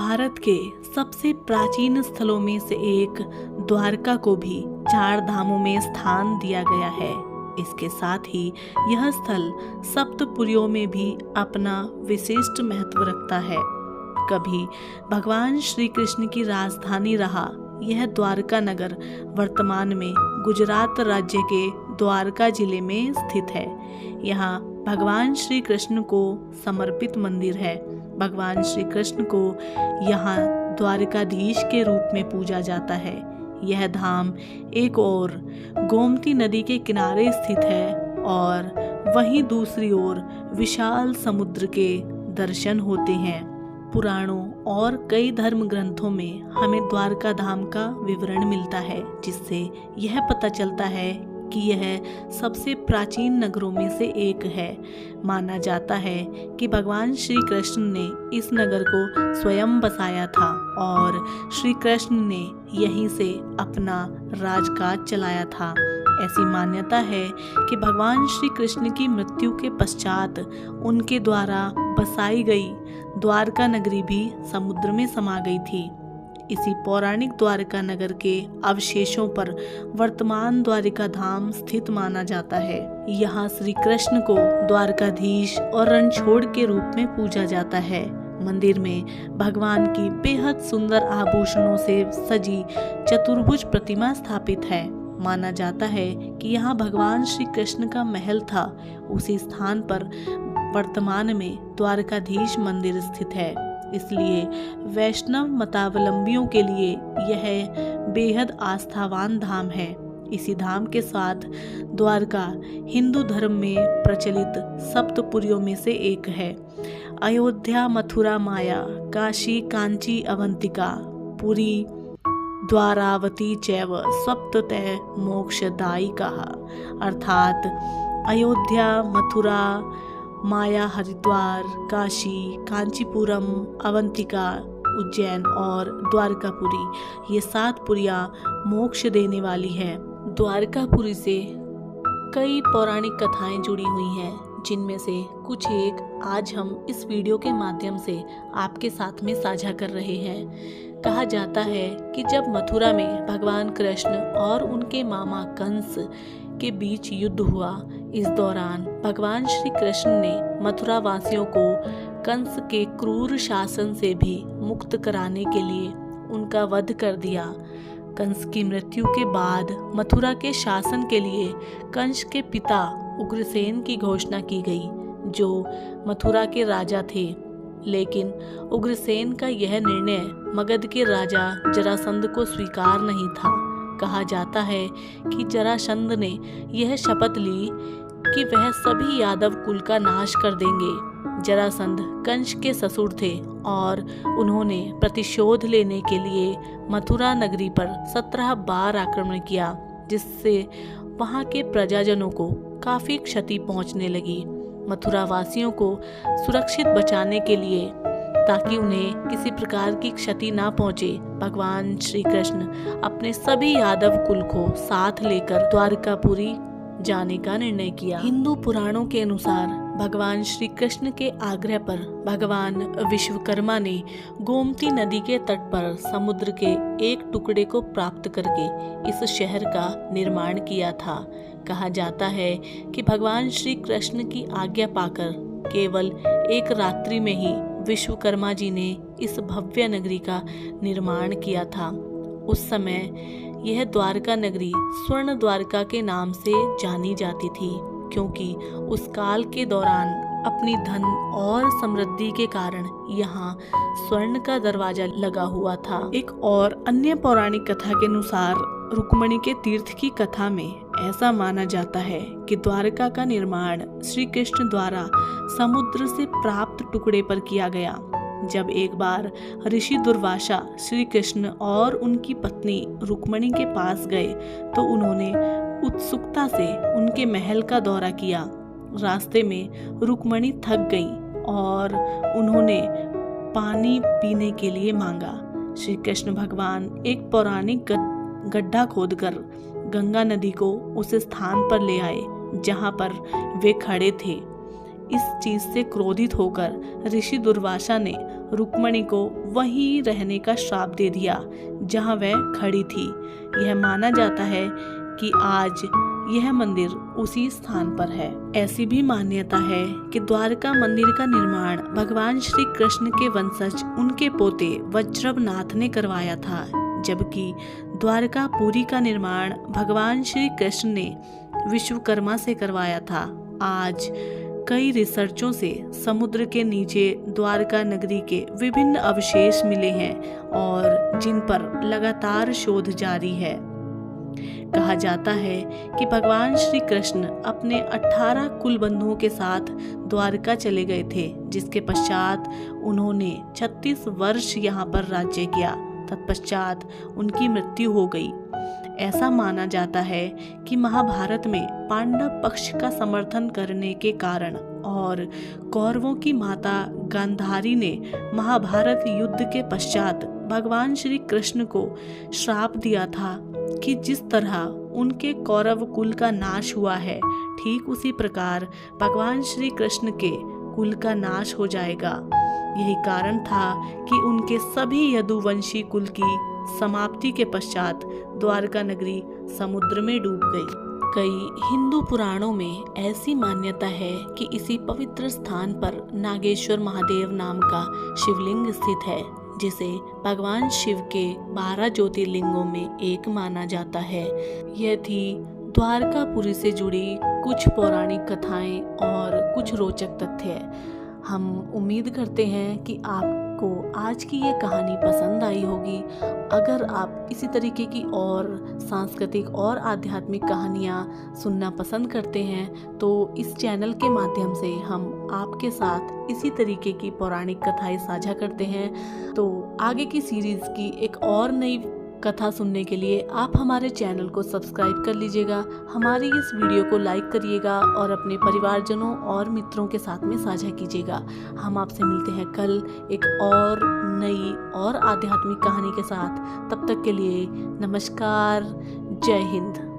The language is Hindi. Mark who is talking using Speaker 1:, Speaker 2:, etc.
Speaker 1: भारत के सबसे प्राचीन स्थलों में से एक द्वारका को भी 4 धामों में स्थान दिया गया है। इसके साथ ही यह स्थल सप्तपुरियों में भी अपना विशिष्ट महत्व रखता है। कभी भगवान श्री कृष्ण की राजधानी रहा यह द्वारका नगर वर्तमान में गुजरात राज्य के द्वारका जिले में स्थित है। यहाँ भगवान श्री कृष्ण को समर्पित मंदिर है। भगवान श्री कृष्ण को यहाँ द्वारकाधीश के रूप में पूजा जाता है। यह धाम एक ओर गोमती नदी के किनारे स्थित है और वहीं दूसरी ओर विशाल समुद्र के दर्शन होते हैं। पुराणों और कई धर्म ग्रंथों में हमें द्वारका धाम का विवरण मिलता है, जिससे यह पता चलता है कि यह सबसे प्राचीन नगरों में से एक है। माना जाता है कि भगवान श्री कृष्ण ने इस नगर को स्वयं बसाया था और श्री कृष्ण ने यहीं से अपना राजकाज चलाया था। ऐसी मान्यता है कि भगवान श्री कृष्ण की मृत्यु के पश्चात उनके द्वारा बसाई गई द्वारका नगरी भी समुद्र में समा गई थी। इसी पौराणिक द्वारका नगर के अवशेषों पर वर्तमान द्वारिका धाम स्थित माना जाता है। यहाँ श्री कृष्ण को द्वारकाधीश और रणछोड़ के रूप में पूजा जाता है। मंदिर में भगवान की बेहद सुंदर आभूषणों से सजी चतुर्भुज प्रतिमा स्थापित है। माना जाता है कि यहाँ भगवान श्री कृष्ण का महल था। उसी स्थान पर वर्तमान में द्वारकाधीश मंदिर स्थित है। इसलिए वैष्णव मतावलंबियों के लिए यह बेहद आस्थावान धाम है। इसी धाम के साथ द्वारका हिंदू धर्म में प्रचलित सप्तपुरियों में से एक है। अयोध्या, मथुरा, माया, काशी, कांची, अवंतिका, पुरी, द्वारावती चैव सप्ततः मोक्षदायी कहा। अर्थात अयोध्या, मथुरा, माया, हरिद्वार, काशी, कांचीपुरम, अवंतिका, उज्जैन और द्वारकापुरी, ये 7 पुरियां मोक्ष देने वाली है। द्वारकापुरी से कई पौराणिक कथाएं जुड़ी हुई हैं, जिनमें से कुछ एक आज हम इस वीडियो के माध्यम से आपके साथ में साझा कर रहे हैं। कहा जाता है कि जब मथुरा में भगवान कृष्ण और उनके मामा कंस के बीच युद्ध हुआ, इस दौरान भगवान श्री कृष्ण ने मथुरा वासियों को कंस के क्रूर शासन से भी मुक्त कराने के लिए उनका वध कर दिया। कंस की मृत्यु के बाद मथुरा के शासन के लिए कंस के पिता उग्रसेन की घोषणा की गई, जो मथुरा के राजा थे। लेकिन उग्रसेन का यह निर्णय मगध के राजा जरासंध को स्वीकार नहीं था। कहा जाता है कि जरासंध ने यह शपथ ली कि वह सभी यादव कुल का नाश कर देंगे। जरासंध कंस के ससुर थे और उन्होंने प्रतिशोध लेने के लिए मथुरा नगरी पर 17 बार आक्रमण किया, जिससे वहां के प्रजाजनों को काफी क्षति पहुंचने लगी। मथुरा वासियों को सुरक्षित बचाने के लिए, ताकि उन्हें किसी प्रकार की क्षति ना पहुंचे, भगवान श्री कृष्ण अपने सभी यादव कुल को साथ लेकर द्वारकापुरी जाने का निर्णय किया। हिंदू पुराणों के अनुसार भगवान श्री कृष्ण के आग्रह पर भगवान विश्वकर्मा ने गोमती नदी के तट पर समुद्र के एक टुकड़े को प्राप्त करके इस शहर का निर्माण किया था। कहा जाता है कि भगवान श्री कृष्ण की आज्ञा पाकर केवल एक रात्रि में ही विश्वकर्मा जी ने इस भव्य नगरी का निर्माण किया था। उस समय यह द्वारका नगरी स्वर्ण द्वारका के नाम से जानी जाती थी, क्योंकि उस काल के दौरान अपनी धन और समृद्धि के कारण यहाँ स्वर्ण का दरवाजा लगा हुआ था। एक और अन्य पौराणिक कथा के अनुसार रुक्मणी के तीर्थ की कथा में ऐसा माना जाता है कि द्वारका का निर्माण श्री कृष्ण द्वारा समुद्र से प्राप्त टुकड़े पर किया गया। जब एक बार ऋषि दुर्वासा श्री कृष्ण और उनकी पत्नी रुक्मणी के पास गए, तो उन्होंने उत्सुकता से उनके महल का दौरा किया। रास्ते में रुक्मणी थक गई और उन्होंने पानी पीने के लिए मांगा। श्री कृष्ण भगवान एक पौराणिक गड्ढा खोदकर गंगा नदी को उस स्थान पर ले आए जहां पर वे खड़े थे। इस चीज से क्रोधित होकर ऋषि दुर्वासा ने रुक्मणी को वहीं रहने का श्राप दे दिया जहां वह खड़ी थी। यह माना जाता है कि आज यह मंदिर उसी स्थान पर है। ऐसी भी मान्यता है कि द्वारका मंदिर का निर्माण भगवान श्री कृष्ण के वंशज उनके पोते वज्रवनाथ ने करवाया था, जबकि द्वारकापुरी का निर्माण भगवान श्री कृष्ण ने विश्वकर्मा से करवाया था। आज कई रिसर्चों से समुद्र के नीचे द्वारका नगरी के विभिन्न अवशेष मिले हैं और जिन पर लगातार शोध जारी है। कहा जाता है कि भगवान श्री कृष्ण अपने 18 कुल बंधुओं के साथ द्वारका चले गए थे, जिसके पश्चात उन्होंने 36 वर्ष यहाँ पर राज्य किया। तत्पश्चात उनकी मृत्यु हो गई। ऐसा माना जाता है कि महाभारत में पांडव पक्ष का समर्थन करने के कारण और कौरवों की माता गांधारी ने महाभारत युद्ध के पश्चात भगवान श्री कृष्ण को श्राप दिया था कि जिस तरह उनके कौरव कुल का नाश हुआ है, ठीक उसी प्रकार भगवान श्री कृष्ण के कुल का नाश हो जाएगा। यही कारण था कि उनके सभी यदुवंशी कुल की समाप्ति के पश्चात द्वारका नगरी समुद्र में डूब गई। कई हिंदू पुराणों में ऐसी मान्यता है कि इसी पवित्र स्थान पर नागेश्वर महादेव नाम का शिवलिंग स्थित है, जिसे भगवान शिव के 12 ज्योतिर्लिंगों में एक माना जाता है। यह थी द्वारकापुरी से जुड़ी कुछ पौराणिक कथाएं और कुछ रोचक तथ्य। हम उम्मीद करते हैं कि आपको आज की ये कहानी पसंद आई होगी। अगर आप इसी तरीके की और सांस्कृतिक और आध्यात्मिक कहानियाँ सुनना पसंद करते हैं तो इस चैनल के माध्यम से हम आपके साथ इसी तरीके की पौराणिक कथाएं साझा करते हैं। तो आगे की सीरीज़ की एक और नई कथा सुनने के लिए आप हमारे चैनल को सब्सक्राइब कर लीजिएगा, हमारी इस वीडियो को लाइक करिएगा और अपने परिवारजनों और मित्रों के साथ में साझा कीजिएगा। हम आपसे मिलते हैं कल एक और नई और आध्यात्मिक कहानी के साथ। तब तक के लिए नमस्कार, जय हिंद।